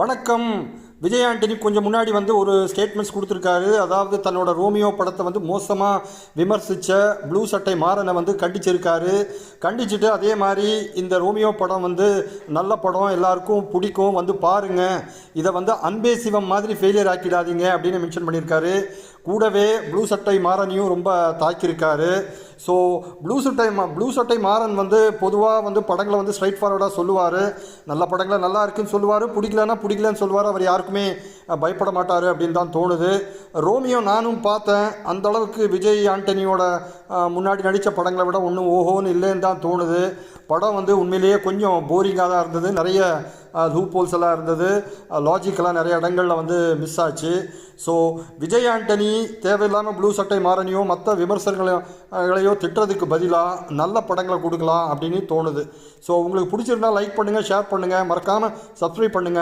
வணக்கம். விஜய் ஆண்டனி கொஞ்சம் முன்னாடி ஒரு ஸ்டேட்மெண்ட்ஸ் கொடுத்துருக்காரு. அதாவது தன்னோட ரோமியோ படத்தை மோசமாக விமர்சித்த ப்ளூ சட்டை மாறனை கண்டிச்சிருக்காரு. கண்டிச்சுட்டு அதே மாதிரி இந்த ரோமியோ படம் நல்ல படம், எல்லாருக்கும் பிடிக்கும், பாருங்கள், இதை அன்பே சிவம் மாதிரி ஃபெயிலியர் ஆக்கிடாதீங்க அப்படின்னு மென்ஷன் பண்ணியிருக்காரு. கூடவே ப்ளூ சட்டை மாறனையும் ரொம்ப தாக்கியிருக்காரு. ஸோ ப்ளூ சட்டை மாறன் பொதுவாக படங்களை ஸ்ட்ரைட் ஃபார்வர்டாக சொல்லுவார். நல்ல படங்களை நல்லா இருக்குன்னு சொல்லுவார், பிடிக்கலன்னா பிடிக்கலன்னு சொல்லுவார். அவர் யாருக்குமே பயப்பட மாட்டார் அப்படின்னு தான் தோணுது. ரோமியோ நானும் பார்த்தேன். அந்தளவுக்கு விஜய் ஆண்டனியோட முன்னாடி நடித்த படங்களை விட ஒன்றும் ஓஹோன்னு இல்லைன்னு தான் தோணுது. படம் உண்மையிலேயே கொஞ்சம் போரிங்காக தான் இருந்தது. நிறைய லூப் ஹோல்ஸ் எல்லாம் இருந்தது. லாஜிக்கெல்லாம் நிறைய இடங்களில் மிஸ் ஆச்சு. ஸோ விஜய் ஆண்டனி தேவையில்லாமல் ப்ளூ சட்டை மாறனையோ மற்ற விமர்சனங்களையோ திட்டுறதுக்கு பதிலாக நல்ல படங்களை கொடுக்கலாம் அப்படின்னு தோணுது. ஸோ உங்களுக்கு பிடிச்சிருந்தா லைக் பண்ணுங்கள், ஷேர் பண்ணுங்கள், மறக்காமல் சப்ஸ்கிரைப் பண்ணுங்கள்.